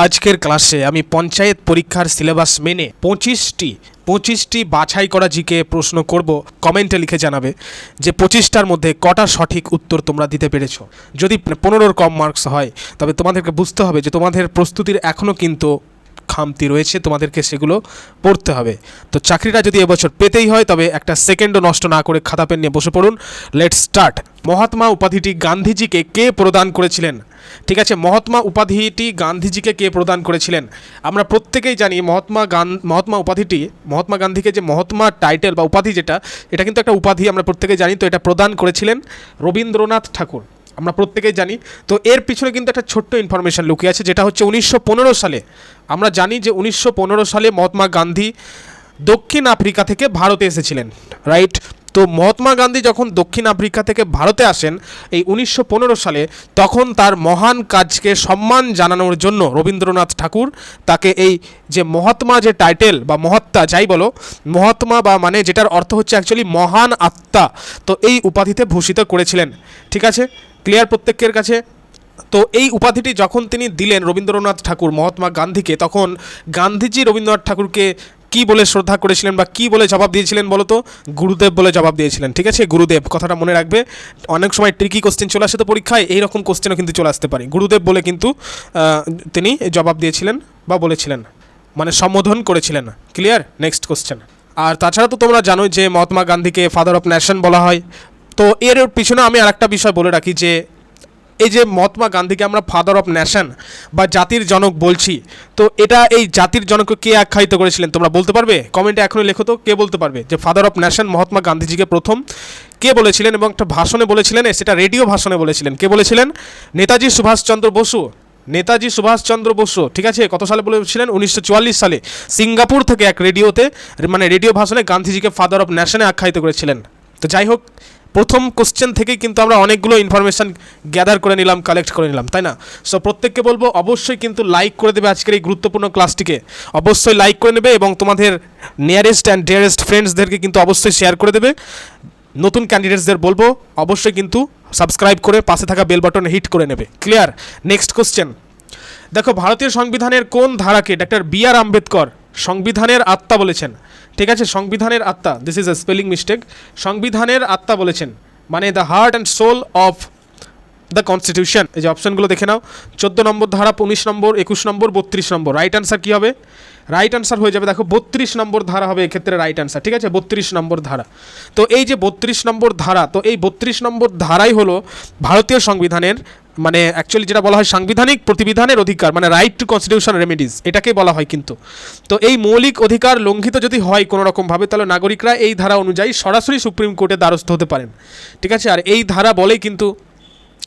আজকের ক্লাসে আমি পঞ্চায়েত পরীক্ষার সিলেবাস মেনে পঁচিশটি বাছাই করা জিকে প্রশ্ন করব। কমেন্টে লিখে জানাবে যে 25টার মধ্যে কটা সঠিক উত্তর তোমরা দিতে পেরেছো। যদি 15-র কম মার্কস হয় তবে তোমাদেরকে বুঝতে হবে যে তোমাদের প্রস্তুতির এখনও কিন্তু খামতি রয়েছে, তোমাদেরকে সেগুলো পড়তে হবে। তো চাকরিটা যদি এবছর পেতেই হয় তবে একটা সেকেন্ডও নষ্ট না করে খাতা পেন নিয়ে বসে পড়ুন। Let's start. মহাত্মা উপাধিটি গান্ধীজিকে কে প্রদান করেছিলেন? ঠিক আছে, মহাত্মা উপাধিটি গান্ধীজিকে কে প্রদান করেছিলেন? আমরা প্রত্যেকেই জানি মহাত্মা উপাধিটি, মহাত্মা গান্ধীকে যে মহাত্মা টাইটেল বা উপাধি যেটা, এটা কিন্তু একটা উপাধি, আমরা প্রত্যেকেই জানি। তো এটা প্রদান করেছিলেন রবীন্দ্রনাথ ঠাকুর, আমরা প্রত্যেকেই জানি। তো এর পিছনে কিন্তু একটা ছোট্ট ইনফরমেশন লুকিয়ে আছে, যেটা হচ্ছে 1915 সালে। আমরা জানি যে 1915 সালে মহাত্মা গান্ধী দক্ষিণ আফ্রিকা থেকে ভারতে এসেছিলেন, রাইট? তো মহাত্মা গান্ধী যখন দক্ষিণ আফ্রিকা থেকে ভারতে আসেন এই 1915 সালে, তখন তার মহান কাজকে সম্মান জানানোর জন্য রবীন্দ্রনাথ ঠাকুর তাকে এই যে মহাত্মা যে টাইটেল বা মহাত্মা যাই বলো, মহাত্মা বা মানে যেটার অর্থ হচ্ছে অ্যাকচুয়ালি মহান আত্মা, তো এই উপাধিতে ভূষিত করেছিলেন। ঠিক আছে, ক্লিয়ার প্রত্যেকের কাছে? তো এই উপাধিটি যখন তিনি দিলেন রবীন্দ্রনাথ ঠাকুর মহাত্মা গান্ধীকে, তখন গান্ধীজি রবীন্দ্রনাথ ঠাকুরকে কি বলে শ্রদ্ধা করেছিলেন বা কি বলে জবাব দিয়েছিলেন বলো তো? গুরুদেব বলে জবাব দিয়েছিলেন। ঠিক আছে, গুরুদেব কথাটা মনে রাখবে। অনেক সময় ট্রিকি কোশ্চেন চলে আসে তো পরীক্ষায়, এইরকম কোশ্চেনও কিন্তু চলে আসতে পারে। গুরুদেব বলে কিন্তু তিনি জবাব দিয়েছিলেন বা বলেছিলেন, মানে সম্বোধন করেছিলেন। ক্লিয়ার? Next question. আর তাছাড়া তো তোমরা জানোই যে মহাত্মা গান্ধীকে ফাদার অফ নেশন বলা হয়। তো এর পিছনে আমি আরেকটা বিষয় বলে রাখি যে এই যে মহাত্মা গান্ধীকে আমরা ফাদার অফ নেশন বা জাতির জনক বলছি, তো এটা এই জাতির জনককে কে আখ্যায়িত করেছিলেন তোমরা বলতে পারবে? কমেন্টে এখনই লেখো তো, কে বলতে পারবে যে ফাদার অফ নেশন মহাত্মা গান্ধীজিকে প্রথম কে বলেছিলেন এবং একটা ভাষণে বলেছিলেন, সেটা রেডিও ভাষণে বলেছিলেন। কে বলেছিলেন? নেতাজি সুভাষচন্দ্র বসু। নেতাজি সুভাষচন্দ্র বসু, ঠিক আছে। কত সালে বলেছিলেন? 1944 সালে সিঙ্গাপুর থেকে এক রেডিওতে, মানে রেডিও ভাষণে গান্ধীজিকে ফাদার অফ নেশনে আখ্যায়িত করেছিলেন। তো যাই হোক, প্রথম কোশ্চেন থেকেই কিন্তু আমরা অনেকগুলো ইনফরমেশান গ্যাদার করে নিলাম, কালেক্ট করে নিলাম, তাই না? সো প্রত্যেককে বলবো অবশ্যই কিন্তু লাইক করে দেবে আজকের এই গুরুত্বপূর্ণ ক্লাসটিকে, অবশ্যই লাইক করে নেবে এবং তোমাদের নিয়ারেস্ট অ্যান্ড ডিয়ারেস্ট ফ্রেন্ডসদেরকে কিন্তু অবশ্যই শেয়ার করে দেবে। নতুন ক্যান্ডিডেটসদের বলবো অবশ্যই কিন্তু সাবস্ক্রাইব করে পাশে থাকা বেল বাটন হিট করে নেবে। ক্লিয়ার? Next question. দেখো, ভারতীয় সংবিধানের কোন ধারাকে ডক্টর বি.আর. আম্বেদকর সংবিধানের আত্মা বলেছেন? ঠিক আছে, সংবিধানের আত্মা, this is a spelling mistake, সংবিধানের আত্মা বলেছেন, মানে the heart and soul of the constitution. এই যে অপশনগুলো দেখে নাও, 14 নম্বর ধারা, 19 নম্বর, 21 নম্বর, 32 নম্বর। রাইট অ্যান্সার কী হবে? রাইট অ্যান্সার হয়ে যাবে দেখো 32 নম্বর ধারা হবে এক্ষেত্রে রাইট অ্যান্সার। ঠিক আছে, 32 নম্বর ধারা। তো এই যে 32 নম্বর ধারা, তো এই 32 নম্বর ধারাই হলো ভারতীয় সংবিধানের, মানে অ্যাকচুয়ালি যেটা বলা হয় সাংবিধানিক প্রতিবিধানের অধিকার, মানে রাইট টু কনস্টিটিউশন রেমেডিজ, এটাকে বলা হয় কিন্তু। তো এই মৌলিক অধিকার লঙ্ঘিত যদি হয় কোনো রকমভাবে, তাহলে নাগরিকরা এই ধারা অনুযায়ী সরাসরি সুপ্রিম কোর্টের দ্বারস্থ হতে পারেন। ঠিক আছে, আর এই ধারা বলেই কিন্তু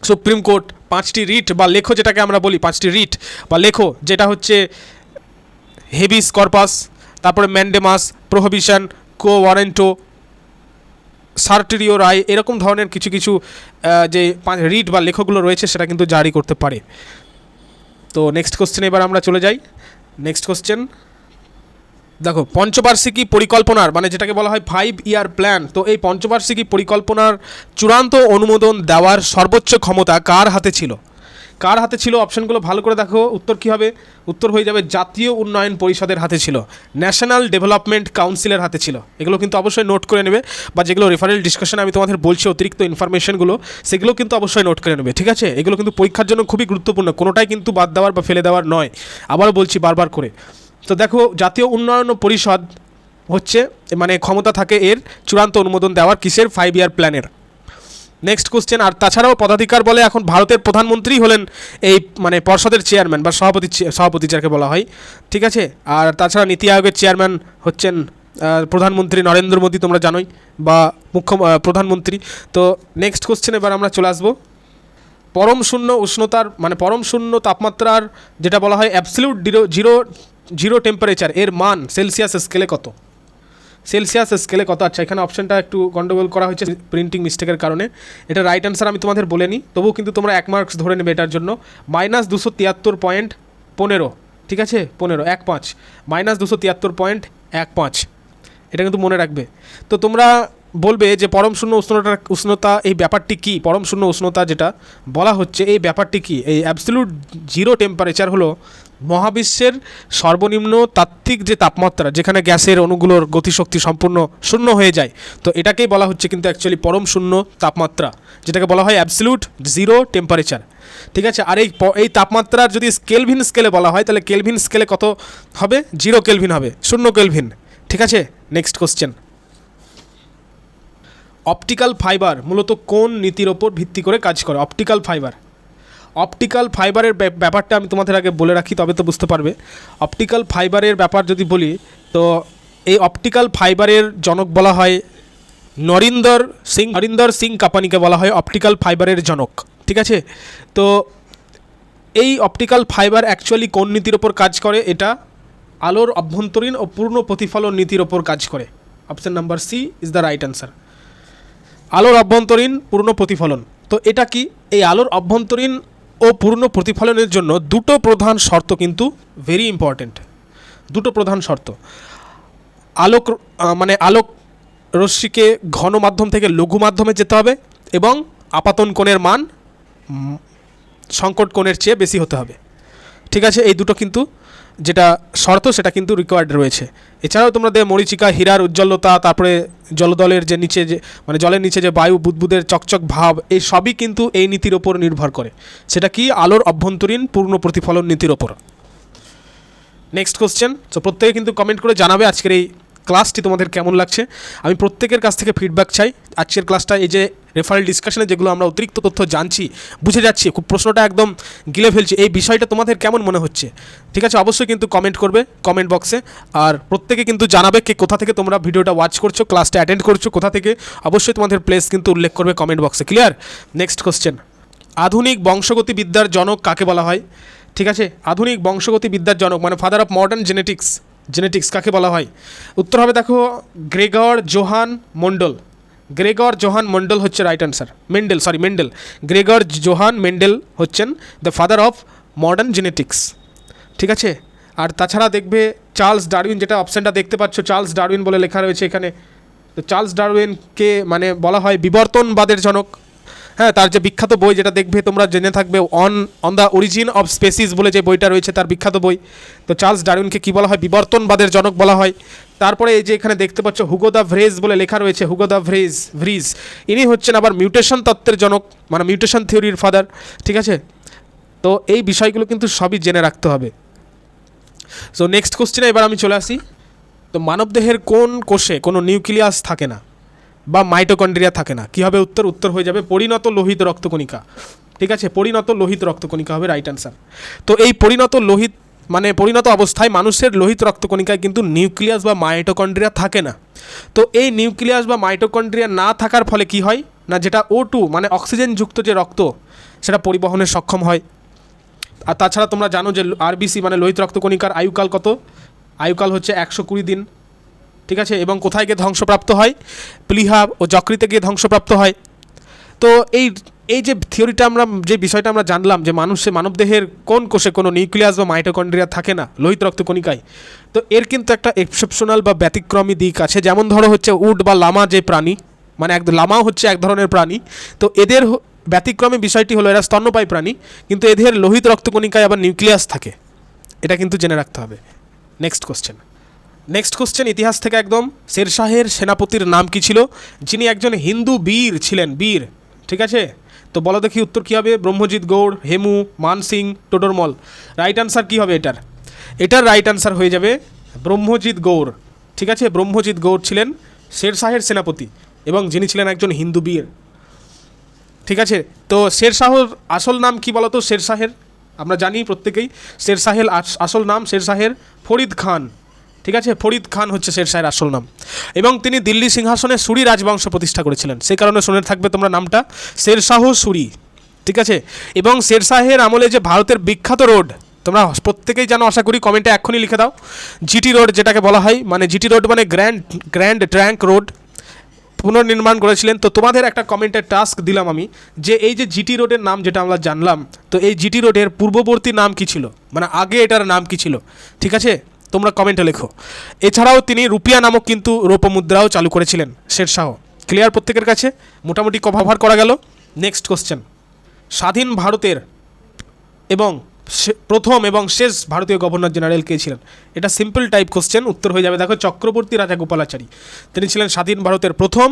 সুপ্রিম কোর্ট 5টি রিট বা লেখো, যেটাকে আমরা বলি 5টি রিট বা লেখো, যেটা হচ্ছে হেবিস কর্পাস, তারপরে ম্যান্ডেমাস, প্রোহিবিশন, কো ওয়ারেন্টো, সার্টিরিও রায়, এরকম ধরনের কিছু কিছু যে রিট বা লেখকগুলো রয়েছে সেটা কিন্তু জারি করতে পারে। তো নেক্সট কোশ্চেন এবার আমরা চলে যাই। নেক্সট কোশ্চেন দেখো, পঞ্চবার্ষিকী পরিকল্পনার, মানে যেটাকে বলা হয় 5-year প্ল্যান, তো এই পঞ্চবার্ষিকী পরিকল্পনার চূড়ান্ত অনুমোদন দেওয়ার সর্বোচ্চ ক্ষমতা কার হাতে ছিল? কার হাতে ছিল? অপশনগুলো ভালো করে দেখো, উত্তর কী হবে? উত্তর হয়ে যাবে জাতীয় উন্নয়ন পরিষদের হাতে ছিল, ন্যাশনাল ডেভেলপমেন্ট কাউন্সিলের হাতে ছিল। এগুলো কিন্তু অবশ্যই নোট করে নেবে, বা যেগুলো রেফারেল ডিসকাশনে আমি তোমাদের বলছি অতিরিক্ত ইনফরমেশনগুলো, সেগুলো কিন্তু অবশ্যই নোট করে নেবে। ঠিক আছে, এগুলো কিন্তু পরীক্ষার জন্য খুবই গুরুত্বপূর্ণ, কোনোটাই কিন্তু বাদ দেওয়ার বা ফেলে দেওয়ার নয়, আবারও বলছি বারবার করে। তো দেখো, জাতীয় উন্নয়ন পরিষদ হচ্ছে, মানে ক্ষমতা থাকে এর চূড়ান্ত অনুমোদন দেওয়ার, কিসের? 5-year প্ল্যানের। Next question. আর তাছাড়াও পদাধিকার বলে এখন ভারতের প্রধানমন্ত্রী হলেন এই মানে পর্ষদের চেয়ারম্যান বা সভাপতি যাকে বলা হয়। ঠিক আছে, আর তাছাড়া নীতি আয়োগের চেয়ারম্যান হচ্ছেন প্রধানমন্ত্রী নরেন্দ্র মোদী, তোমরা জানোই, বা প্রধানমন্ত্রী। তো নেক্সট কোশ্চেন এবার আমরা চলে আসবো। পরম শূন্য উষ্ণতার, মানে পরম শূন্য তাপমাত্রার যেটা বলা হয় অ্যাবসলিউট জিরো টেম্পারেচার, এর মান সেলসিয়াস স্কেলে কত? সেলসিয়াস স্কেলে কত? আচ্ছা, এখানে অপশনটা একটু গন্ডগোল করা হয়েছে প্রিন্টিং মিস্টেকের কারণে। এটা রাইট অ্যান্সার আমি তোমাদের বলে নিই, তবুও কিন্তু তোমরা 1 মার্কস ধরে নেবে এটার জন্য। -273.15, ঠিক আছে, 15 -273.15, এটা কিন্তু মনে রাখবে। তো তোমরা বলবে যে পরম শূন্য উষ্ণতা এই ব্যাপারটি কী? পরম শূন্য উষ্ণতা যেটা বলা হচ্ছে এই ব্যাপারটি কী? এই অ্যাবসলিউট জিরো টেম্পারেচার হলো মহাবিশ্বের সর্বনিম্ন তাত্ত্বিক যে তাপমাত্রা, যেখানে গ্যাসের অণুগুলোর গতিশক্তি সম্পূর্ণ শূন্য হয়ে যায়, তো এটাকেই বলা হচ্ছে কিন্তু অ্যাকচুয়ালি পরম শূন্য তাপমাত্রা, যেটাকে বলা হয় অ্যাবসলিউট জিরো টেম্পারেচার। ঠিক আছে, আর এই তাপমাত্রার যদি কেলভিন স্কেলে বলা হয়, তাহলে কেলভিন স্কেলে কত হবে? 0 কেলভিন হবে, 0 কেলভিন। ঠিক আছে, নেক্সট কোশ্চেন। অপটিক্যাল ফাইবার মূলত কোন নীতির ওপর ভিত্তি করে কাজ করে? অপটিক্যাল ফাইবারের ব্যাপারটা আমি তোমাদের আগে বলে রাখি, তবে তো বুঝতে পারবে। অপটিক্যাল ফাইবারের ব্যাপার যদি বলি, তো এই অপটিক্যাল ফাইবারের জনক বলা হয় নরিন্দর সিং কাপানিকে বলা হয় অপটিক্যাল ফাইবারের জনক। ঠিক আছে, তো এই অপটিক্যাল ফাইবার অ্যাকচুয়ালি কোন নীতির ওপর কাজ করে? এটা আলোর অভ্যন্তরীণ ও পূর্ণ প্রতিফলন নীতির ওপর কাজ করে। Option number C is the right answer. আলোর অভ্যন্তরীণ পূর্ণ প্রতিফলন, তো এটা কি? এই আলোর অভ্যন্তরীণ ও পূর্ণ প্রতিফলনের জন্য দুটো প্রধান শর্ত কিন্তু ভেরি ইম্পর্ট্যান্ট। দুটো প্রধান শর্ত, আলোক রশ্মিকে ঘন মাধ্যম থেকে লঘু মাধ্যমে যেতে হবে, এবং আপাতন কোণের মান সংকট কোণের চেয়ে বেশি হতে হবে। ঠিক আছে, এই দুটো কিন্তু যেটা শর্ত, সেটা কিন্তু রিকোয়ার্ড রয়েছে। এছাড়াও তোমরা মরীচিকা, হীরার উজ্জ্বলতা, তারপরে জলদলের যে নিচে যে জলের নিচে যে বায়ু বুদবুদের চকচক ভাব, এই সবই কিন্তু এই নীতির ওপর নির্ভর করে। সেটা কি? আলোর অভ্যন্তরীণ পূর্ণ প্রতিফলন নীতির ওপর। Next question. তো প্রত্যেকে কিন্তু কমেন্ট করে জানাবে আজকের এই ক্লাসটি তোমাদের কেমন লাগছে। আমি প্রত্যেকের কাছ থেকে ফিডব্যাক চাই। আজকের ক্লাসটা এই যে রেফারেল ডিসকাশনে যেগুলো আমরা অতিরিক্ত তথ্য জানছি, বুঝে যাচ্ছি, খুব প্রশ্নটা একদম গিলে ফেলছি, এই বিষয়টা তোমাদের কেমন মনে হচ্ছে? ঠিক আছে, অবশ্যই কিন্তু কমেন্ট করবে কমেন্ট বক্সে। আর প্রত্যেকে কিন্তু জানাবে কে কোথা থেকে তোমরা ভিডিওটা ওয়াচ করছো, ক্লাসটা অ্যাটেন্ড করছো কোথা থেকে, অবশ্যই তোমাদের প্লেস কিন্তু উল্লেখ করবে কমেন্ট বক্সে। ক্লিয়ার? Next question. আধুনিক বংশগতি বিদ্যার জনক কাকে বলা হয়? ঠিক আছে, আধুনিক বংশগতি বিদ্যার জনক মানে ফাদার অফ মডার্ন জেনেটিক্স কাকে বলা হয়? উত্তর হবে দেখো গ্রেগর জোহান মন্ডল হচ্ছে right answer. Mendel. Gregor Johann Mendel হচ্ছেন the father of modern genetics. ঠিক আছে, আর তাছাড়া দেখবে চার্লস ডারউইন, যেটা অপশানটা দেখতে পাচ্ছ চার্লস ডারউইন বলে লেখা রয়েছে এখানে, তো চার্লস ডারউইনকে মানে বলা হয় বিবর্তনবাদের জনক। হ্যাঁ, তার যে বিখ্যাত বই যেটা দেখবে তোমরা জেনে থাকবে, on the origin of species বলে যে বইটা রয়েছে, তার বিখ্যাত বই। তো চার্লস ডারউইনকে কী বলা হয়? বিবর্তনবাদের জনক বলা হয়। তারপরে এই যে এখানে দেখতে পাচ্ছ হুগো দ্য ভ্রেজ বলে লেখা রয়েছে, হুগো দ্য ভ্রিজ, ইনি হচ্ছেন আবার মিউটেশন তত্ত্বের জনক, মানে মিউটেশন থিওরির ফাদার। ঠিক আছে, তো এই বিষয়গুলো কিন্তু সবই জেনে রাখতে হবে। সো নেক্সট কোশ্চেনে এবার আমি চলে আসি। তো মানবদেহের কোন কোষে কোনো নিউক্লিয়াস থাকে না বা মাইটোকন্ড্রিয়া থাকে না? কী হবে উত্তর হয়ে যাবে পরিণত লোহিত রক্তকণিকা। ঠিক আছে, পরিণত লোহিত রক্তকণিকা হবে রাইট অ্যান্সার। তো এই পরিণত অবস্থায় মানুষের লোহিত রক্তকণিকায় কিন্তু নিউক্লিয়াস বা মাইটোকন্ড্রিয়া থাকে না। তো এই নিউক্লিয়াস বা মাইটোকন্ড্রিয়া না থাকার ফলে কি হয় না, যেটা O2 মানে অক্সিজেনযুক্ত যে রক্ত, সেটা পরিবহনে সক্ষম হয়। আর তাছাড়া তোমরা জানো যে RBC মানে লোহিত রক্তকণিকার আয়ুকাল কত? আয়ুকাল হচ্ছে 120 দিন। ঠিক আছে, এবং কোথায় গিয়ে ধ্বংসপ্রাপ্ত হয়? প্লীহা ও যকৃতে গিয়ে ধ্বংসপ্রাপ্ত হয়। তো এই যে থিওরিটা যে বিষয়টা আমরা জানলাম যে মানবদেহের কোন কোষে কোনো নিউক্লিয়াস বা মাইটোকন্ড্রিয়া থাকে না লোহিত রক্তকণিকায়, তো এর কিন্তু একটা এক্সেপশনাল বা ব্যতিক্রমী দিক আছে। যেমন ধরো হচ্ছে উট বা লামা যে প্রাণী, মানে লামাও হচ্ছে এক ধরনের প্রাণী, তো এদের ব্যতিক্রমী বিষয়টি হলো এরা স্তন্যপায়ী প্রাণী, কিন্তু এদের লোহিত রক্তকণিকায় আবার নিউক্লিয়াস থাকে। এটা কিন্তু জেনে রাখতে হবে। নেক্সট কোশ্চেন ইতিহাস থেকে একদম। শেরশাহের সেনাপতির নাম কি ছিল, যিনি একজন হিন্দু বীর ছিলেন? ঠিক আছে, তো বলো দেখি উত্তর কী হবে? ব্রহ্মজিৎ গৌড়, হেমু, মানসিং, টোডরমল। রাইট আনসার কী হবে এটার রাইট আনসার হয়ে যাবে ব্রহ্মজিৎ গৌড়। ঠিক আছে, ব্রহ্মজিৎ গৌড় ছিলেন শেরশাহের সেনাপতি এবং যিনি ছিলেন একজন হিন্দু বীর। ঠিক আছে, তো শেরশাহর আসল নাম কি বলো তো? শেরশাহের আমরা জানি প্রত্যেকেই, শেরশাহের আসল নাম শেরশাহের ফরিদ খান। ঠিক আছে, ফরিদ খান হচ্ছে শেরশাহের আসল নাম, এবং তিনি দিল্লি সিংহাসনে সুরি রাজবংশ প্রতিষ্ঠা করেছিলেন। সেই কারণে শুনে থাকবে তোমরা নামটা শেরশাহ সুরি। ঠিক আছে, এবং শেরশাহের আমলে যে ভারতের বিখ্যাত রোড তোমরা প্রত্যেকেই জানো, আশা করি কমেন্টে এক্ষুনি লিখে দাও, জিটি রোড যেটাকে বলা হয়, মানে জিটি রোড মানে গ্র্যান্ড ট্রাঙ্ক রোড পুনর্নির্মাণ করেছিলেন। তো তোমাদের একটা কমেন্টের টাস্ক দিলাম আমি, যে এই যে জিটি রোডের নাম যেটা আমরা জানলাম, তো এই জিটি রোডের পূর্ববর্তী নাম কি ছিল, মানে আগে এটার নাম কি ছিল? ঠিক আছে, তোমরা কমেন্টে লেখো। এছাড়াও তিনি রুপিয়া নামক কিন্তু রৌপ্যমুদ্রাও চালু করেছিলেন শেরশাহ। ক্লিয়ার প্রত্যেকের কাছে? মোটামুটি কভার করা গেল। Next question. স্বাধীন ভারতের এবং প্রথম এবং শেষ ভারতীয় গভর্নর জেনারেল কে ছিলেন? এটা সিম্পল টাইপ কোশ্চেন, উত্তর হয়ে যাবে দেখো চক্রবর্তী রাজা গোপালাচারী। তিনি ছিলেন স্বাধীন ভারতের প্রথম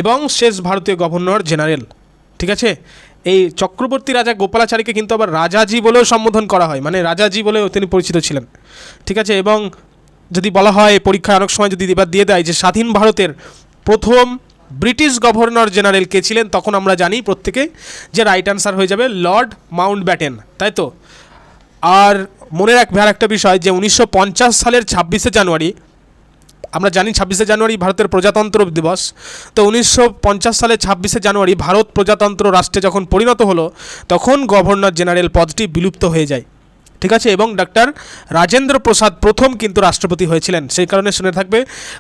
এবং শেষ ভারতীয় গভর্নর জেনারেল। ঠিক আছে, এই চক্রবর্তী রাজা গোপালাচারীকে কিন্তু আবার রাজাজি বলেও সম্বোধন করা হয়, মানে রাজাজি বলেও তিনি পরিচিত ছিলেন। ঠিক আছে, এবং যদি বলা হয় পরীক্ষায় অনেক সময় যদি এবার দিয়ে দেয় যে স্বাধীন ভারতের প্রথম ব্রিটিশ গভর্নর জেনারেল কে ছিলেন, তখন আমরা জানি প্রত্যেকে যে রাইট অ্যান্সার হয়ে যাবে লর্ড মাউন্টব্যাটেন, তাই তো। আর মনে রাখবে আর একটা বিষয় যে 1950 সালের 26শে জানুয়ারি, আমরা জানি 26শে জানুয়ারি ভারতের প্রজাতন্ত্র দিবস, তো 1950 সালের 26শে জানুয়ারি ভারত প্রজাতন্ত্র রাষ্ট্রে যখন পরিণত হলো, তখন গভর্নর জেনারেল পদটি বিলুপ্ত হয়ে যায়। ঠিক আছে, এবং ডক্টর রাজেন্দ্র প্রসাদ প্রথম কিন্তু রাষ্ট্রপতি হয়েছিলেন। সেই কারণে শুনে থাকবে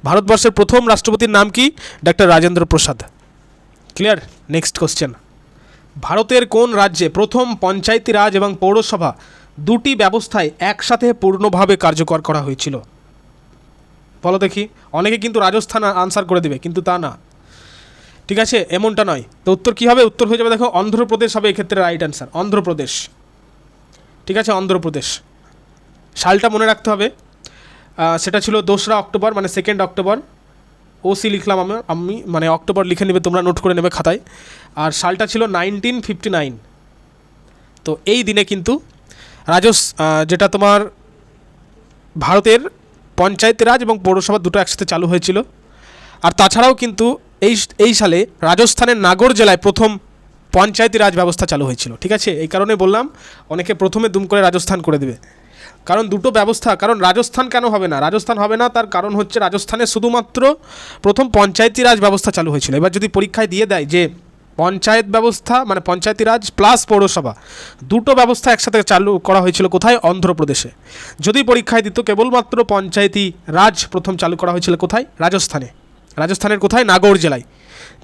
ভারতবর্ষের প্রথম রাষ্ট্রপতির নাম কি? Doctor Rajendra Prasad. Clear? Next question, ভারতের কোন রাজ্যে প্রথম পঞ্চায়েতি রাজ এবং পৌরসভা দুটি ব্যবস্থায় একসাথে পূর্ণভাবে কার্যকর করা হয়েছিল? বলো দেখি। অনেকে কিন্তু রাজস্থান আনসার করে দেবে, কিন্তু তা না। ঠিক আছে, এমনটা নয়। তো উত্তর কী হবে? উত্তর হয়ে যাবে দেখো অন্ধ্রপ্রদেশ হবে এক্ষেত্রে রাইট অ্যান্সার, অন্ধ্রপ্রদেশ। ঠিক আছে, অন্ধ্রপ্রদেশ। সালটা মনে রাখতে হবে, সেটা ছিল 2রা অক্টোবর, মানে 2 অক্টোবর। ওসি লিখলাম আমি, মানে অক্টোবর লিখে নেবে, তোমরা নোট করে নেবে খাতায়। আর সালটা ছিল 1959। তো এই দিনে কিন্তু যেটা তোমার ভারতের পঞ্চায়েত রাজ এবং পৌরসভা দুটো একসাথে চালু হয়েছিল। আর তাছাড়াও কিন্তু এই সালে রাজস্থানের নাগর জেলায় প্রথম পঞ্চায়েতি রাজ ব্যবস্থা চালু হয়েছিল। ঠিক আছে, এই কারণে বললাম অনেকে প্রথমে দুম করে রাজস্থান করে দেবে, কারণ দুটো ব্যবস্থা। কারণ রাজস্থান কেন হবে না? রাজস্থান হবে না তার কারণ হচ্ছে রাজস্থানে শুধুমাত্র প্রথম পঞ্চায়েতি রাজ ব্যবস্থা চালু হয়েছিল। এবার যদি পরীক্ষায় দিয়ে দেয় যে পঞ্চায়েত ব্যবস্থা মানে পঞ্চায়েতি রাজ প্লাস পৌরসভা দুটো ব্যবস্থা একসাথে চালু করা হয়েছিল কোথায়? অন্ধ্রপ্রদেশে। যদি পরীক্ষায় দিত কেবলমাত্র পঞ্চায়েতি রাজ প্রথম চালু করা হয়েছিল কোথায়? রাজস্থানে। রাজস্থানের কোথায়? নাগৌর জেলায়।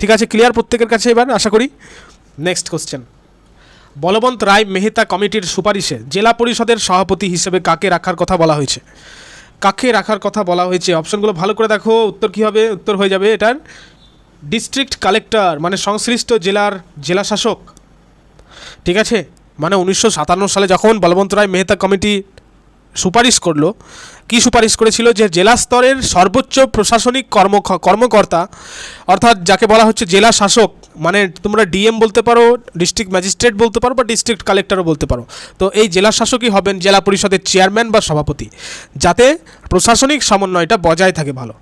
ঠিক আছে, ক্লিয়ার প্রত্যেকের কাছে এবার আশা করি। নেক্সট কোশ্চেন, বলবন্ত রায় মেহতা কমিটির সুপারিশে জেলা পরিষদের সভাপতি হিসেবে কাকে রাখার কথা বলা হয়েছে? কাকে রাখার কথা বলা হয়েছে? অপশনগুলো ভালো করে দেখো, উত্তর কী হবে? উত্তর হয়ে যাবে এটার ডিস্ট্রিক্ট কালেক্টর, মানে সংশ্লিষ্ট জেলার জেলা শাসক। ঠিক আছে, মানে 1957 সালে যখন বলবন্ত রায় মেহতা কমিটি সুপারিশ করলো, কি সুপারিশ করেছিল? যে জেলা স্তরের সর্বোচ্চ প্রশাসনিক কর্মকর্তা, অর্থাৎ যাকে বলা হচ্ছে জেলা শাসক, মানে তোমরা ডিএম বলতে পারো, ডিস্ট্রিক্ট ম্যাজিস্ট্রেট বলতে পারো, বা ডিস্ট্রিক্ট কালেক্টরও বলতে পারো। তো এই জেলা শাসকই হবেন জেলা পরিষদের চেয়ারম্যান বা সভাপতি, যাতে প্রশাসনিক সমন্বয়টা বজায় থাকে ভালো।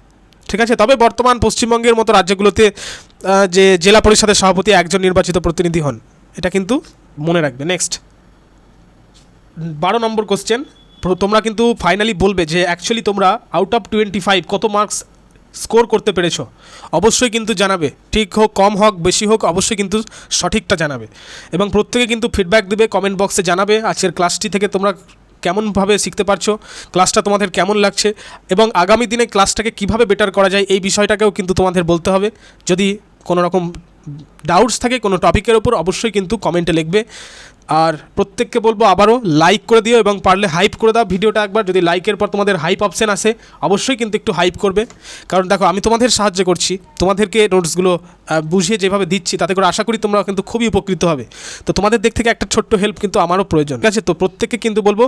ঠিক আছে, তবে বর্তমান পশ্চিমবঙ্গের মতো রাজ্যগুলোতে যে জেলা পরিষদের সভাপতি একজন নির্বাচিত প্রতিনিধি হন, এটা কিন্তু মনে রাখবে। নেক্সট 12 নম্বর কোশ্চেন, তোমরা কিন্তু ফাইনালি বলবে যে অ্যাকচুয়ালি তোমরা আউট অফ 25 কত মার্কস স্কোর করতে পেরেছো। অবশ্যই কিন্তু জানাবে, ঠিক হোক কম হোক বেশি হোক, অবশ্যই কিন্তু সঠিকটা জানাবে। এবং প্রত্যেকে কিন্তু ফিডব্যাক দেবে, কমেন্ট বক্সে জানাবে আজকের ক্লাসটি থেকে তোমরা কেমনভাবে শিখতে পারছো, ক্লাসটা তোমাদের কেমন লাগছে, এবং আগামী দিনে ক্লাসটাকে কিভাবে বেটার করা যায় এই বিষয়টাকেও কিন্তু তোমাদের বলতে হবে। যদি কোনো রকম ডাউটস থাকে কোনো টপিকের ওপর, অবশ্যই কিন্তু কমেন্টে লিখবে। আর প্রত্যেককে বলবো আবারও লাইক করে দিও, এবং পারলে হাইপ করে দাও ভিডিওটা একবার। যদি লাইকের পর তোমাদের হাইপ অপশান আসে, অবশ্যই কিন্তু একটু হাইপ করবে, কারণ দেখো আমি তোমাদের সাহায্য করছি, তোমাদেরকে নোটসগুলো বুঝিয়ে যেভাবে দিচ্ছি তাতে করে আশা করি তোমরা কিন্তু খুবই উপকৃত হবে। তো তোমাদের দিক থেকে একটা ছোট্ট হেল্প কিন্তু আমারও প্রয়োজন। ঠিক আছে, তো প্রত্যেককে কিন্তু বলবো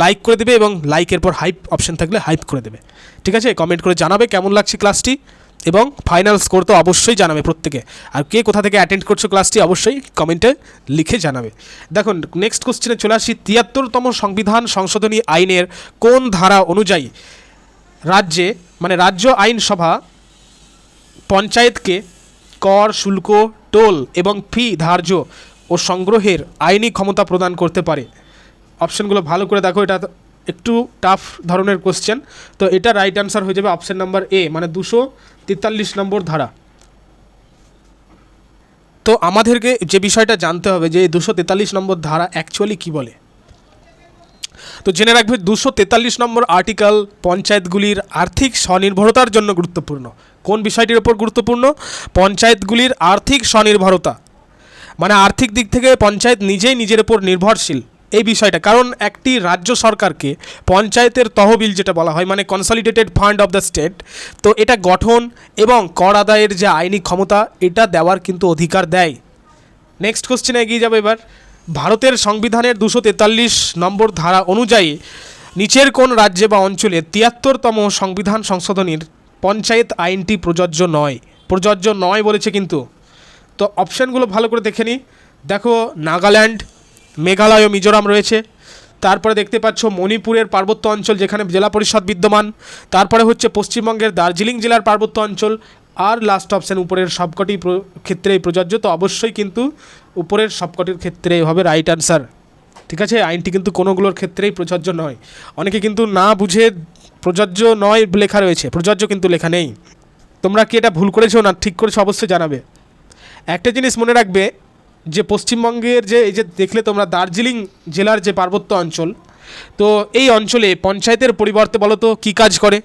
লাইক করে দেবে, এবং লাইকের পর হাইপ অপশান থাকলে হাইপ করে দেবে। ঠিক আছে, কমেন্ট করে জানাবে কেমন লাগছে ক্লাসটি, এবং ফাইনাল স্কোর তো অবশ্যই জানাবে প্রত্যেকে। আর কে কোথা থেকে অ্যাটেন্ড করছো ক্লাসটি অবশ্যই কমেন্টে লিখে জানাবে। দেখুন নেক্সট কোশ্চেনে চলে আসি। 73তম সংবিধান সংশোধনী আইনের কোন ধারা অনুযায়ী রাজ্য আইনসভা পঞ্চায়েতকে কর, শুল্ক, টোল এবং ফি ধার্য ও সংগ্রহের আইনি ক্ষমতা প্রদান করতে পারে? অপশানগুলো ভালো করে দেখো, এটা একটু টাফ ধরনের কোশ্চেন। তো এটা রাইট অ্যান্সার হয়ে যাবে অপশান নাম্বার এ, মানে 243 নম্বর ধারা। তো আমাদেরকে যে বিষয়টা জানতে হবে যে 243 নম্বর ধারা অ্যাকচুয়ালি কী বলে। তো জেনে রাখবে 243 নম্বর আর্টিকেল পঞ্চায়েতগুলির আর্থিক স্বনির্ভরতার জন্য গুরুত্বপূর্ণ। কোন বিষয়টির ওপর গুরুত্বপূর্ণ? পঞ্চায়েতগুলির আর্থিক স্বনির্ভরতা, মানে আর্থিক দিক থেকে পঞ্চায়েত নিজেই নিজের ওপর নির্ভরশীল এই বিষয়টা। কারণ একটি রাজ্য সরকারকে পঞ্চায়েতের তহবিল যেটা বলা হয়, মানে consolidated fund of the state, তো এটা গঠন এবং কর আদায়ের যে আইনি ক্ষমতা এটা দেওয়ার কিন্তু অধিকার দেয়। নেক্সট কোশ্চেনে এগিয়ে যাবো এবার। ভারতের সংবিধানের 243 নম্বর ধারা অনুযায়ী নিচের কোন রাজ্যে বা অঞ্চলে 73তম সংবিধান সংশোধনীর পঞ্চায়েত আইনটি প্রযোজ্য নয় বলেছে কিন্তু। তো অপশানগুলো ভালো করে দেখে নিই। দেখো, নাগাল্যান্ড, মেঘালয় ও মিজোরাম রয়েছে। তারপরে দেখতে পাচ্ছ মণিপুরের পার্বত্য অঞ্চল যেখানে জেলা পরিষদ বিদ্যমান। তারপরে হচ্ছে পশ্চিমবঙ্গের দার্জিলিং জেলার পার্বত্য অঞ্চল। আর লাস্ট অপশান উপরের সবকটি ক্ষেত্রেই প্রযোজ্য। তো অবশ্যই কিন্তু উপরের সবকটির ক্ষেত্রে হবে রাইট অ্যান্সার। ঠিক আছে, আইনটি কিন্তু কোনোগুলোর ক্ষেত্রেই প্রযোজ্য নয়। অনেকে কিন্তু না বুঝে প্রযোজ্য নয় লেখা রয়েছে, প্রযোজ্য কিন্তু লেখা নেই। তোমরা কি এটা ভুল করেছো না ঠিক করেছো অবশ্যই জানাবে। একটা জিনিস মনে রাখবে যে পশ্চিমবঙ্গের এই যে দেখলে তোমরা দার্জিলিং জেলার যে পার্বত্য অঞ্চল, তো এই অঞ্চলে পঞ্চায়েতের পরিবর্তে বলো তো কী কাজ করে?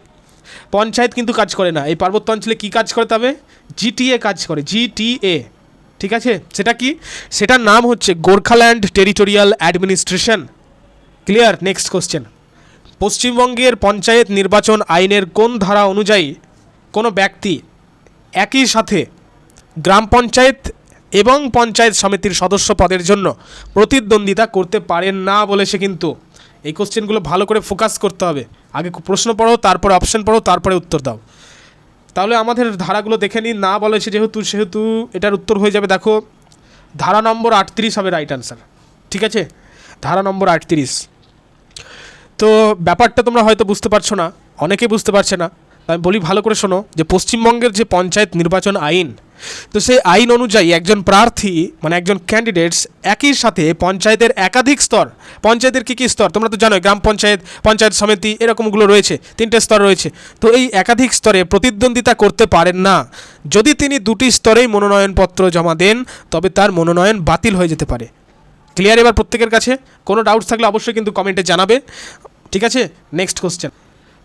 পঞ্চায়েত কিন্তু কাজ করে না। এই পার্বত্য অঞ্চলে কী কাজ করে? তবে জিটিএ কাজ করে, জিটিএ। ঠিক আছে, সেটা কি? সেটার নাম হচ্ছে Gorkhaland territorial administration. Clear? Next question. পশ্চিমবঙ্গের পঞ্চায়েত নির্বাচন আইনের কোন ধারা অনুযায়ী কোনো ব্যক্তি একই সাথে গ্রাম পঞ্চায়েত এবং পঞ্চায়েত সমিতির সদস্য পদের জন্য প্রতিদ্বন্দ্বিতা করতে পারেন না বলেছে কিন্তু। এই কোশ্চেনগুলো ভালো করে ফোকাস করতে হবে। আগে প্রশ্ন পড়ো, তারপরে অপশন পড়ো, তারপরে উত্তর দাও। তাহলে আমাদের ধারাগুলো দেখে নিই। না বলেছে সেহেতু এটার উত্তর হয়ে যাবে, দেখো, ধারা নম্বর 38 হবে রাইট অ্যান্সার। ঠিক আছে, ধারা নম্বর 38। তো ব্যাপারটা তোমরা হয়তো বুঝতে পারছো না, অনেকে বুঝতে পারছে না। আমি বলি ভালো করে শোনো যে পশ্চিমবঙ্গের যে পঞ্চায়েত নির্বাচন আইন, তো সেই আইন অনুযায়ী একজন প্রার্থী মানে একজন ক্যান্ডিডেটস একই সাথে পঞ্চায়েতের একাধিক স্তর, পঞ্চায়েতের কী কী স্তর তোমরা তো জানোই, গ্রাম পঞ্চায়েত, পঞ্চায়েত সমিতি, এরকমগুলো রয়েছে, 3টে স্তর রয়েছে। তো এই একাধিক স্তরে প্রতিদ্বন্দ্বিতা করতে পারেন না। যদি তিনি 2টি স্তরেই মনোনয়নপত্র জমা দেন তবে তার মনোনয়ন বাতিল হয়ে যেতে পারে। ক্লিয়ার এবার প্রত্যেকের কাছে? কোনো ডাউটস থাকলে অবশ্যই কিন্তু কমেন্টে জানাবে। ঠিক আছে, নেক্সট কোশ্চেন।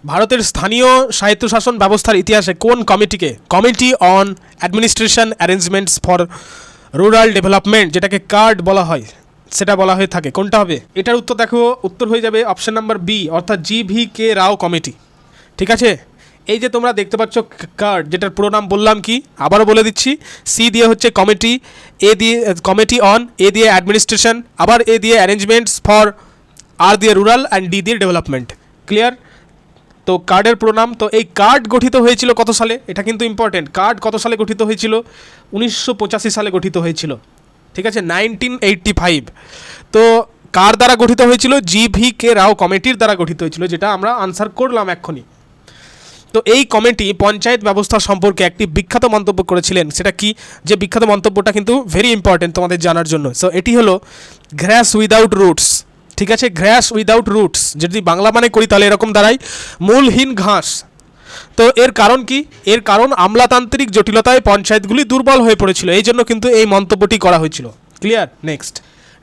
ভারতের স্থানীয় স্বায়ত্তশাসন ব্যবস্থার ইতিহাসে কোন কমিটিকে committee on administration arrangements for rural development, যেটাকে কার্ড বলা হয়, সেটা বলা হয়ে থাকে? কোনটা হবে? এটার উত্তর দেখো, উত্তর হয়ে যাবে অপশন নাম্বার বি, অর্থাৎ GVK রাও কমিটি। ঠিক আছে, এই যে তোমরা দেখতে পাচ্ছ কার্ড, যেটার পুরো নাম বললাম কি, আবারও বলে দিচ্ছি। সি দিয়ে হচ্ছে কমিটি, এ দিয়ে কমিটি অন, এ দিয়ে অ্যাডমিনিস্ট্রেশন, আবার এ দিয়ে অ্যারেঞ্জমেন্টস ফর, আর দিয়ে রুরাল অ্যান্ড ডি দিয়ে ডেভেলপমেন্ট। ক্লিয়ার? তো কার্ডের প্রণাম। তো এই কার্ড গঠিত হয়েছিল কত সালে? এটা কিন্তু ইম্পর্টেন্ট। কার্ড কত সালে গঠিত হয়েছিল? 1985 সালে গঠিত হয়েছিল। ঠিক আছে, 1985। তো কার দ্বারা গঠিত হয়েছিল? GVK রাও কমিটির দ্বারা গঠিত হয়েছিল, যেটা আমরা আনসার করলাম এক্ষুনি। তো এই কমিটি পঞ্চায়েত ব্যবস্থা সম্পর্কে একটি বিখ্যাত মন্তব্য করেছিলেন। সেটা কি? যে বিখ্যাত মন্তব্যটা কিন্তু ভেরি ইম্পর্টেন্ট তোমাদের জানার জন্য। সো এটি হলো গ্রাস উইদাউট রুটস। ঠিক আছে, গ্রাস উইদাউট রুটস যদি বাংলা মানে করি তাহলে এরকম দাঁড়ায় মূলহীন ঘাস। তো এর কারণ কি? এর কারণ আমলাতান্ত্রিক জটিলতায় পঞ্চায়েতগুলি দুর্বল হয়ে পড়েছিল, এই জন্য কিন্তু এই মন্তব্যটি করা হয়েছিল। ক্লিয়ার?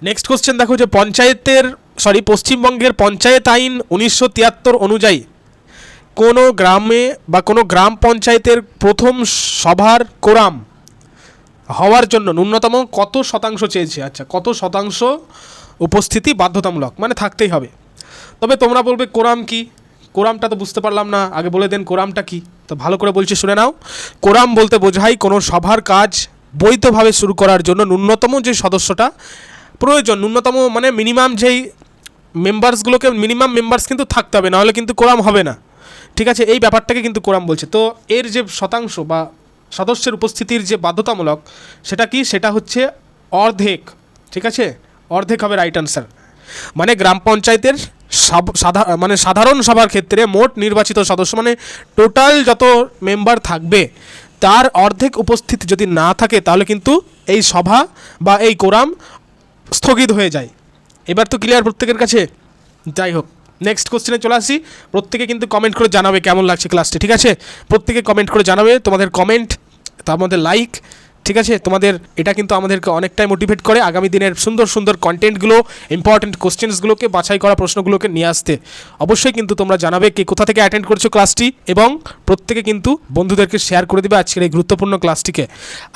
নেক্সট কোশ্চেন দেখো যে পশ্চিমবঙ্গের পঞ্চায়েত আইন 1973 অনুযায়ী কোনো গ্রামে বা কোনো গ্রাম পঞ্চায়েতের প্রথম সভার কোরাম হওয়ার জন্য ন্যূনতম কত শতাংশ চেয়েছে? আচ্ছা, কত শতাংশ উপস্থিতি বাধ্যতামূলক, মানে থাকতেই হবে। তবে তোমরা বলবে কোরাম কি? কোরামটা তো বুঝতে পারলাম না, আগে বলে দেন কোরামটা কি। তো ভালো করে বলছি, শুনে নাও। কোরাম বলতে বোঝায় কোনো সভার কাজ বৈধভাবে শুরু করার জন্য ন্যূনতম যে সদস্যটা প্রয়োজন, ন্যূনতম মানে মিনিমাম যেই মেম্বার্সগুলোকে, মিনিমাম মেম্বার্স কিন্তু থাকতে হবে, নাহলে কিন্তু কোরাম হবে না। ঠিক আছে, এই ব্যাপারটাকে কিন্তু কোরাম বলছে। তো এর যে শতাংশ বা সদস্যের উপস্থিতির যে বাধ্যতামূলক, সেটা কি? সেটা হচ্ছে অর্ধেক। ঠিক আছে, অর্ধেক হবে রাইট অ্যান্সার। মানে গ্রাম পঞ্চায়েতের সাধারণ সভার ক্ষেত্রে মোট নির্বাচিত সদস্য মানে টোটাল যত মেম্বার থাকবে তার অর্ধেক উপস্থিতি যদি না থাকে তাহলে কিন্তু এই সভা বা এই কোরাম স্থগিত হয়ে যায়। এবার তো ক্লিয়ার প্রত্যেকের কাছে? যাই হোক, নেক্সট কোশ্চেনে চলে আসি। প্রত্যেকে কিন্তু কমেন্ট করে জানাবে কেমন লাগছে ক্লাসটি। ঠিক আছে, প্রত্যেকে কমেন্ট করে জানাবে, তোমাদের কমেন্ট, তার মধ্যে লাইক। ঠিক আছে, তোমাদের এটা কিন্তু আমাদেরকে অনেকটাই মোটিভেট করে আগামী দিনের সুন্দর সুন্দর কন্টেন্টগুলো, ইম্পর্টেন্ট কোশ্চেন্সগুলোকে, বাছাই করা প্রশ্নগুলোকে নিয়ে আসতে। অবশ্যই কিন্তু তোমরা জানাবে কে কোথা থেকে অ্যাটেন্ড করছো ক্লাসটি, এবং প্রত্যেকে কিন্তু বন্ধুদেরকে শেয়ার করে দেবে আজকের এই গুরুত্বপূর্ণ ক্লাসটিকে।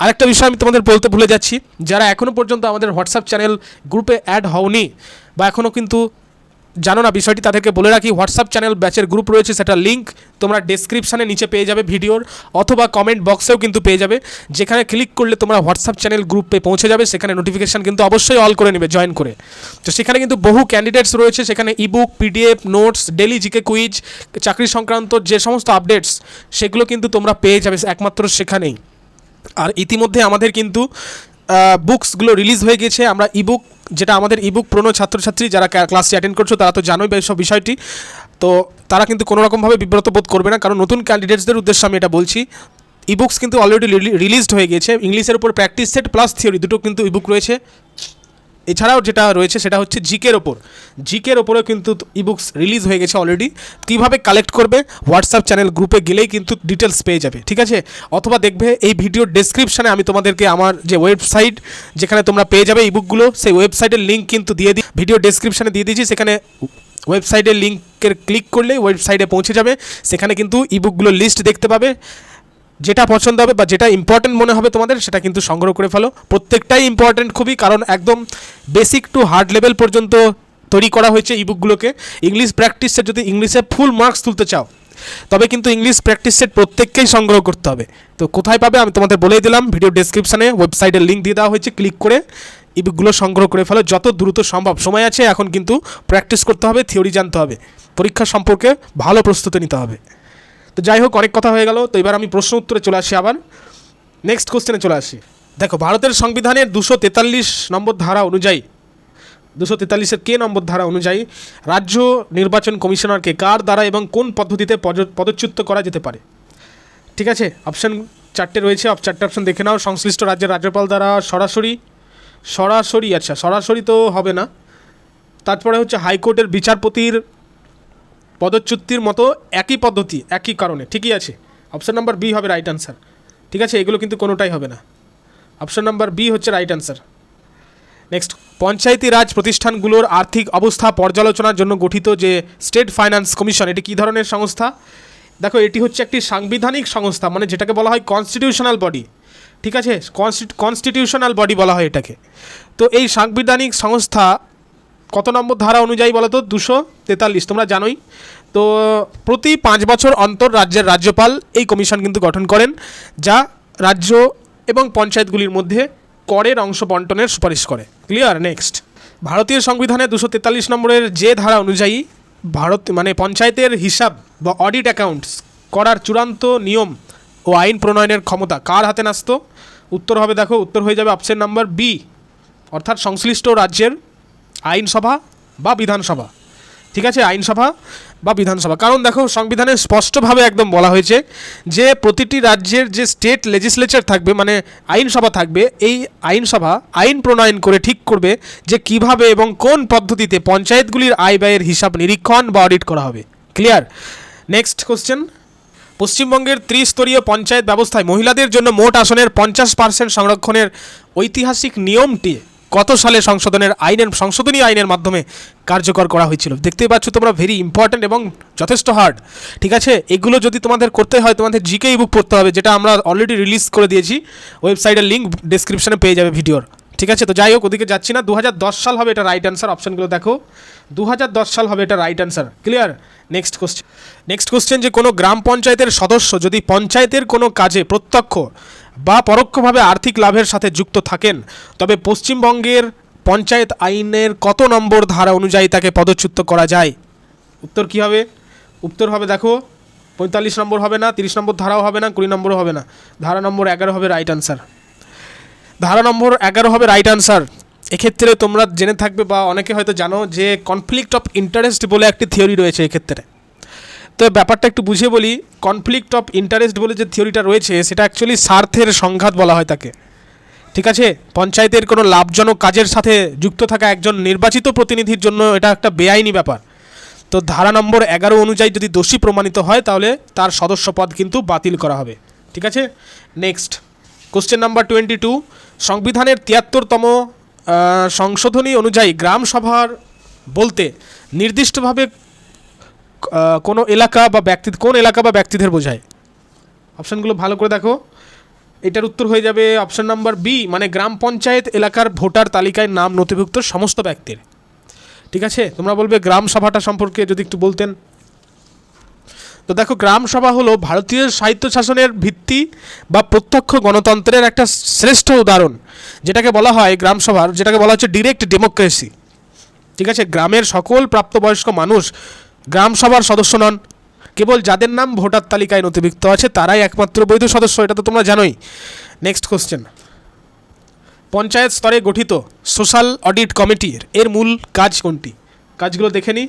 আরেকটা বিষয় আমি তোমাদের বলতে ভুলে যাচ্ছি, যারা এখনও পর্যন্ত আমাদের হোয়াটসঅ্যাপ চ্যানেল গ্রুপে অ্যাড হওনি বা এখনও কিন্তু জানো না বিষয়টি তাদেরকে বলে রাখি, হোয়াটসঅ্যাপ চ্যানেল ব্যাচের গ্রুপ রয়েছে, সেটা লিঙ্ক তোমরা ডেসক্রিপশানে নিচে পেয়ে যাবে ভিডিওর, অথবা কমেন্ট বক্সেও কিন্তু পেয়ে যাবে, যেখানে ক্লিক করলে তোমরা হোয়াটসঅ্যাপ চ্যানেল গ্রুপে পৌঁছে যাবে। সেখানে নোটিফিকেশান কিন্তু অবশ্যই অল করে নেবে জয়েন করে। তো সেখানে কিন্তু বহু ক্যান্ডিডেটস রয়েছে, সেখানে ebook, PDF, notes, daily GK quiz, চাকরি সংক্রান্ত যে সমস্ত আপডেটস সেগুলো কিন্তু তোমরা পেয়ে যাবে একমাত্র সেখানেই। আর ইতিমধ্যে আমাদের কিন্তু বুকসগুলো রিলিজ হয়ে গেছে। আমরা ইবুক, যেটা আমাদের ইবুক পুরনো ছাত্রছাত্রী যারা ক্লাসটি অ্যাটেন্ড করছো তারা তো জানোই বা সব বিষয়টি, তো তারা কিন্তু কোনো রকমভাবে বিব্রত বোধ করবে না, কারণ নতুন ক্যান্ডিডেটসদের উদ্দেশ্যে আমি এটা বলছি। ইবুকস কিন্তু অলরেডি রিলিজড হয়ে গেছে। ইংলিশের উপর প্র্যাকটিস সেট প্লাস থিওরি দুটো কিন্তু ইবুক রয়েছে। এছাড়াও যেটা রয়েছে সেটা হচ্ছে জিকের ওপরেও কিন্তু ইবুকস রিলিজ হয়ে গেছে অলরেডি। কীভাবে কালেক্ট করবে, হোয়াটসঅ্যাপ চ্যানেল গ্রুপে গেলেই কিন্তু ডিটেলস পেয়ে যাবে, ঠিক আছে? অথবা দেখবে এই ভিডিওর ডেসক্রিপশানে আমি তোমাদেরকে আমার যে ওয়েবসাইট যেখানে তোমরা পেয়ে যাবে ইবুকগুলো, সেই ওয়েবসাইটের লিঙ্ক কিন্তু দিয়ে দিই, ভিডিও ডেসক্রিপশানে দিয়ে দিয়েছি। সেখানে ওয়েবসাইটের লিঙ্কের ক্লিক করলেই ওয়েবসাইটে পৌঁছে যাবে। সেখানে কিন্তু ইবুকগুলোর লিস্ট দেখতে পাবে। যেটা পছন্দ হবে বা যেটা ইম্পর্টেন্ট মনে হবে তোমাদের সেটা কিন্তু সংগ্রহ করে ফেলো। প্রত্যেকটাই ইম্পর্টেন্ট খুবই, কারণ একদম বেসিক টু হার্ড লেভেল পর্যন্ত তৈরি করা হয়েছে ইবুকগুলোকে। ইংলিশ প্র্যাকটিস সেট যদি ইংলিশে ফুল মার্কস তুলতে চাও তবে কিন্তু ইংলিশ প্র্যাকটিস সেট প্রত্যেককেই সংগ্রহ করতে হবে। তো কোথায় পাবে আমি তোমাদের বলেই দিলাম, ভিডিও ডেসক্রিপশানে ওয়েবসাইটের লিঙ্ক দিয়ে দেওয়া হয়েছে, ক্লিক করে ইবুকগুলো সংগ্রহ করে ফেলো যত দ্রুত সম্ভব। সময় আছে এখন, কিন্তু প্র্যাকটিস করতে হবে, থিওরি জানতে হবে, পরীক্ষা সম্পর্কে ভালো প্রস্তুতি নিতে হবে। তো যাই হোক, অনেক কথা হয়ে গেল। তো এবার আমি প্রশ্ন উত্তরে চলে আসি, আবার নেক্সট কোশ্চেনে চলে আসি। দেখো, ভারতের সংবিধানের 243 নম্বর ধারা অনুযায়ী, 243-এর কে নম্বর ধারা অনুযায়ী রাজ্য নির্বাচন কমিশনারকে কার দ্বারা এবং কোন পদ্ধতিতে পদচ্যুত করা যেতে পারে? ঠিক আছে, অপশান 4টে রয়েছে, 4টে অপশান দেখে নাও। সংশ্লিষ্ট রাজ্যের রাজ্যপাল দ্বারা সরাসরি, আচ্ছা সরাসরি তো হবে না। তারপরে হচ্ছে হাইকোর্টের বিচারপতির পদচ্যুতির মতো একই পদ্ধতি, একই কারণে, ঠিকই আছে। অপশান নাম্বার বি হবে রাইট আনসার, ঠিক আছে? এগুলো কিন্তু কোনোটাই হবে না, অপশান নাম্বার বি হচ্ছে রাইট আনসার। নেক্সট, পঞ্চায়েতি রাজ প্রতিষ্ঠানগুলোর আর্থিক অবস্থা পর্যালোচনার জন্য গঠিত যে স্টেট ফাইন্যান্স কমিশন, এটি কী ধরনের সংস্থা? দেখো, এটি হচ্ছে একটি সাংবিধানিক সংস্থা, মানে যেটাকে বলা হয় কনস্টিটিউশনাল বডি, ঠিক আছে? কনস্টিটিউশনাল বডি বলা হয় এটাকে। তো এই সাংবিধানিক সংস্থা কত নম্বর ধারা অনুযায়ী বলো তো? 243, তোমরা জানোই। তো প্রতি 5 বছর অন্তর রাজ্যের রাজ্যপাল এই কমিশন কিন্তু গঠন করেন, যা রাজ্য এবং পঞ্চায়েতগুলির মধ্যে করের অংশ বন্টনের সুপারিশ করে। ক্লিয়ার? নেক্সট, ভারতীয় সংবিধানে 243 নম্বরের যে ধারা অনুযায়ী পঞ্চায়েতের হিসাব বা অডিট অ্যাকাউন্টস করার চূড়ান্ত নিয়ম ও আইন প্রণয়নের ক্ষমতা কার হাতে ন্যস্ত? উত্তর হবে, দেখো, উত্তর হয়ে যাবে অপশন নাম্বার বি, অর্থাৎ সংশ্লিষ্ট রাজ্যের আইনসভা বা বিধানসভা, ঠিক আছে? আইনসভা বা বিধানসভা। কারণ দেখো, সংবিধানে স্পষ্টভাবে একদম বলা হয়েছে যে প্রতিটি রাজ্যের যে স্টেট লেজিসলেচার থাকবে, মানে আইনসভা থাকবে, এই আইনসভা আইন প্রণয়ন করে ঠিক করবে যে কিভাবে এবং কোন পদ্ধতিতে পঞ্চায়েতগুলির আয় ব্যয়ের হিসাব নিরীক্ষণ বা অডিট করা হবে। ক্লিয়ার? নেক্সট কোশ্চেন, পশ্চিমবঙ্গের ত্রিস্তরীয় পঞ্চায়েত ব্যবস্থায় মহিলাদের জন্য মোট আসনের 50% সংরক্ষণের ঐতিহাসিক নিয়মটি কত সালে সংশোধনী আইনের মাধ্যমে কার্যকর করা হয়েছিল? দেখতেই পাচ্ছ তোমরা, ভেরি ইম্পর্ট্যান্ট এবং যথেষ্ট হার্ড, ঠিক আছে? এগুলো যদি তোমাদের করতে হয় তোমাদের জিকে ইবুক পড়তে হবে, যেটা আমরা অলরেডি রিলিজ করে দিয়েছি, ওয়েবসাইটের লিঙ্ক ডেসক্রিপশনে পেয়ে যাবে ভিডিওর, ঠিক আছে? তো যাই হোক, ওদিকে যাচ্ছি না। 2010 সাল হবে এটা রাইট অ্যান্সার। অপশানগুলো দেখো, 2010 সাল হবে এটা right answer. Clear? Next question, যে কোনো গ্রাম পঞ্চায়েতের সদস্য যদি পঞ্চায়েতের কোনো কাজে প্রত্যক্ষ বা পরোক্ষভাবে আর্থিক লাভের সাথে যুক্ত থাকেন তবে পশ্চিমবঙ্গের পঞ্চায়েত আইনের কত নম্বর ধারা অনুযায়ী তাকে পদচ্যুত করা যায়? উত্তর কী হবে? উত্তর হবে, দেখো, 45 নম্বর হবে না, 30 নম্বর ধারাও হবে না, 20 নম্বরও হবে না, ধারা নম্বর 11 হবে রাইট অ্যান্সার। ধারা নম্বর 11 হবে রাইট অ্যান্সার। এক্ষেত্রে তোমরা জেনে থাকবে বা অনেকে হয়তো জানো যে কনফ্লিক্ট অফ ইন্টারেস্ট বলে একটি থিওরি রয়েছে এক্ষেত্রে। তো ব্যাপারটা একটু বুঝিয়ে বলি, কনফ্লিক্ট অফ ইন্টারেস্ট বলে যে থিওরিটা রয়েছে সেটা অ্যাকচুয়ালি স্বার্থের সংঘাত বলা হয় তাকে, ঠিক আছে? পঞ্চায়েতের কোনো লাভজনক কাজের সাথে যুক্ত থাকা একজন নির্বাচিত প্রতিনিধির জন্য এটা একটা বেআইনি ব্যাপার। তো ধারা নম্বর 11 অনুযায়ী যদি দোষী প্রমাণিত হয় তাহলে তার সদস্য পদ কিন্তু বাতিল করা হবে, ঠিক আছে? নেক্সট, কোশ্চেন নাম্বার 22, সংবিধানের 73তম সংশোধনী অনুযায়ী গ্রাম সভার বলতে নির্দিষ্টভাবে কোনো এলাকা বা কোন এলাকা বা ব্যক্তিদের বোঝায়? অপশানগুলো ভালো করে দেখো, এটার উত্তর হয়ে যাবে অপশান নাম্বার বি, মানে গ্রাম পঞ্চায়েত এলাকার ভোটার তালিকায় নাম নথিভুক্ত সমস্ত ব্যক্তির, ঠিক আছে, তোমরা বলবে গ্রাম সভাটা সম্পর্কে যদি একটু বলতেন। তো দেখো, গ্রাম সভা হলো ভারতীয় স্বায়ত্তশাসনের ভিত্তি বা প্রত্যক্ষ গণতন্ত্রের একটা শ্রেষ্ঠ উদাহরণ, যেটাকে বলা হয় গ্রাম সভার, যেটাকে বলা হচ্ছে ডিরেক্ট ডেমোক্রেসি। ঠিক আছে, গ্রামের সকল প্রাপ্তবয়স্ক মানুষ গ্রাম সভার সদস্য নন, কেবল যাদের নাম ভোটার তালিকায় নথিভুক্ত আছে তারাই একমাত্র বৈধ সদস্য, এটা তো তোমরা জানোই। নেক্সট কোশ্চেন, পঞ্চায়েত স্তরে গঠিত সোশ্যাল অডিট কমিটির এর মূল কাজ কোনটি? কাজগুলো দেখে নিই।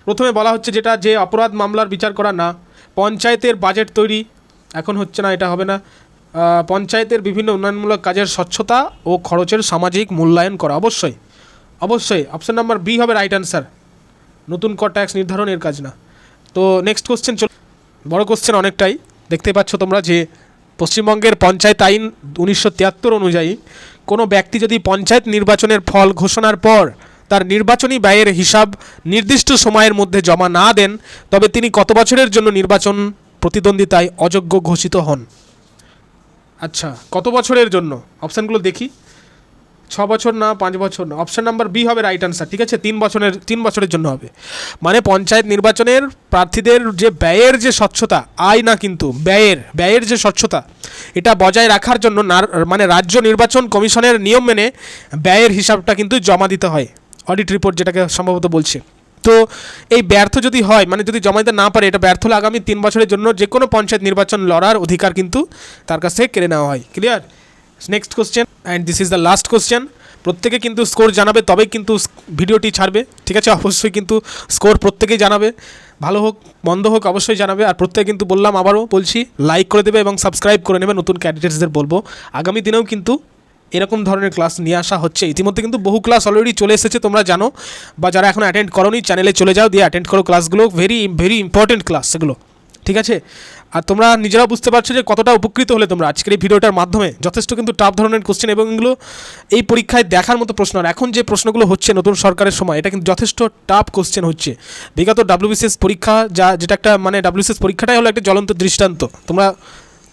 প্রথমে বলা হচ্ছে যেটা, যে অপরাধ মামলার বিচার করা না, পঞ্চায়েতের বাজেট তৈরি, এখন হচ্ছে না, এটা হবে না। পঞ্চায়েতের বিভিন্ন উন্নয়নমূলক কাজের স্বচ্ছতা ও খরচের সামাজিক মূল্যায়ন করা, অবশ্যই অবশ্যই অপশন নাম্বার বি হবে রাইট অ্যান্সার। নতুন কর ট্যাক্স নির্ধারণের কাজ না। তো নেক্সট কোশ্চেন, বড় কোশ্চেন অনেকটাই, দেখতে পাচ্ছ তোমরা যে পশ্চিমবঙ্গের পঞ্চায়েত আইন 1973 অনুযায়ী কোনো ব্যক্তি যদি পঞ্চায়েত নির্বাচনের ফল ঘোষণার পর তার নির্বাচনী ব্যয়ের হিসাব নির্দিষ্ট সময়ের মধ্যে জমা না দেন, তবে তিনি কত বছরের জন্য নির্বাচন প্রতিদ্বন্দ্বিতায় অযোগ্য ঘোষিত হন? আচ্ছা, কত বছরের জন্য? অপশানগুলো দেখি। 6 বছর না, 5 বছর না, অপশান নাম্বার বি হবে রাইট অ্যান্সার। ঠিক আছে, 3 বছরের জন্য হবে। মানে পঞ্চায়েত নির্বাচনের প্রার্থীদের যে ব্যয়ের যে স্বচ্ছতা, আয় না কিন্তু ব্যয়ের যে স্বচ্ছতা, এটা বজায় রাখার জন্য মানে রাজ্য নির্বাচন কমিশনের নিয়ম মেনে ব্যয়ের হিসাবটা কিন্তু জমা দিতে হয়, অডিট রিপোর্ট যেটাকে সম্ভবত বলছে। তো এই ব্যর্থ যদি হয়, মানে যদি জমা দিতে না পারে, এটা ব্যর্থ হলে আগামী 3 বছরের জন্য যে কোনো পঞ্চায়েত নির্বাচন লড়ার অধিকার কিন্তু তার কাছ থেকে কেড়ে নেওয়া হয়। Clear? Next question, and this is the last question. প্রত্যেকে কিন্তু স্কোর জানাবে, তবেই কিন্তু ভিডিওটি ছাড়বে। ঠিক আছে, অবশ্যই কিন্তু স্কোর প্রত্যেকেই জানাবে, ভালো হোক মন্দ হোক অবশ্যই জানাবে। আর প্রত্যেকে কিন্তু বললাম, আবারও বলছি, লাইক করে দেবে এবং সাবস্ক্রাইব করে নেবে। নতুন ক্যান্ডিডেটসদের বলবো আগামী দিনেও কিন্তু এরকম ধরনের ক্লাস নিয়ে আসা হচ্ছে। ইতিমধ্যে কিন্তু বহু ক্লাস অলরেডি চলে এসেছে, তোমরা জানো, বা যারা এখন অ্যাটেন্ড করোনি চ্যানেলে চলে যাও, দিয়ে অ্যাটেন্ড করো ক্লাসগুলো, ভেরি ইম্পর্টেন্ট ক্লাস সেগুলো। ঠিক আছে, আর তোমরা নিজেরাও বুঝতে পারছো যে কতটা উপকৃত হলে তোমরা আজকের এই ভিডিওটার মাধ্যমে। যথেষ্ট কিন্তু টাফ ধরনের কোশ্চেন, এবং এগুলো এই পরীক্ষায় দেখার মতো প্রশ্ন। আর এখন যে প্রশ্নগুলো হচ্ছে নতুন সরকারের সময়, এটা কিন্তু যথেষ্ট টাফ কোশ্চেন হচ্ছে। বিগত ডাব্লিউবিসিএস পরীক্ষা যেটা একটা, মানে ডাব্লিউবিসিএস পরীক্ষাটাই হলো একটা জ্বলন্ত দৃষ্টান্ত। তোমরা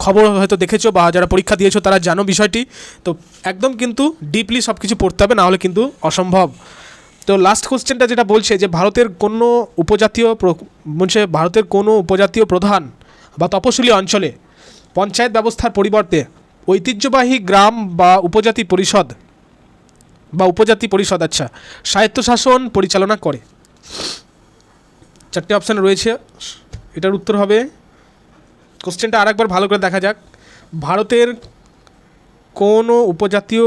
খবর হয়তো দেখেছো, বা যারা পরীক্ষা দিয়েছো তারা জানো বিষয়টি। তো একদম কিন্তু ডিপলি সব কিছু পড়তে হবে, না হলে কিন্তু অসম্ভব। তো লাস্ট কোশ্চেনটা যেটা বলছে যে ভারতের কোনো উপজাতীয় প্রধান বা তপশিলি অঞ্চলে পঞ্চায়েত ব্যবস্থার পরিবর্তে ঐতিহ্যবাহী গ্রাম বা উপজাতি পরিষদ আচ্ছা স্বায়ত্তশাসন পরিচালনা করে। 4টে অপশান রয়েছে, এটার উত্তর হবে, কোশ্চেনটা আরেকবার ভালো করে দেখা যাক। ভারতের কোন উপজাতীয়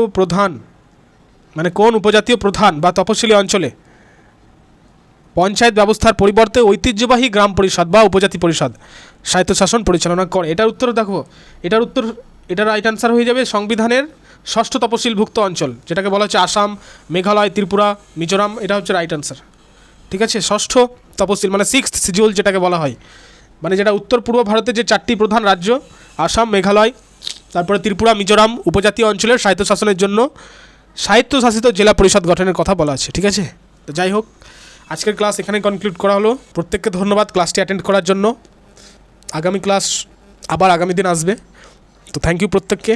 প্রধান বা তপশিলি অঞ্চলে পঞ্চায়েত ব্যবস্থার পরিবর্তে ঐতিহ্যবাহী গ্রাম পরিষদ বা উপজাতি পরিষদ স্বায়ত্তশাসন পরিচালনা করে। এটার উত্তর দেখো, এটা রাইট অ্যান্সার হয়ে যাবে সংবিধানের 6ষ্ঠ তপশিলভুক্ত অঞ্চল, যেটাকে বলা হচ্ছে আসাম, মেঘালয়, ত্রিপুরা, মিজোরাম। এটা হচ্ছে রাইট অ্যান্সার। ঠিক আছে, 6ষ্ঠ তপশিল মানে 6th শিডিউল যেটাকে বলা হয়, মানে যেটা উত্তর পূর্ব ভারতের যে 4টি প্রধান রাজ্য, আসাম, মেঘালয়, তারপরে ত্রিপুরা, মিজোরাম, উপজাতীয় অঞ্চলের স্বায়ত্তশাসনের জন্য স্বায়ত্তশাসিত জেলা পরিষদ গঠনের কথা বলা আছে। ঠিক আছে, তো যাই হোক, আজকের ক্লাস এখানে কনক্লুড করা হলো। প্রত্যেককে ধন্যবাদ ক্লাসটি অ্যাটেন্ড করার জন্য। আগামী ক্লাস আবার আগামী দিন আসবে, তো থ্যাংক ইউ প্রত্যেককে।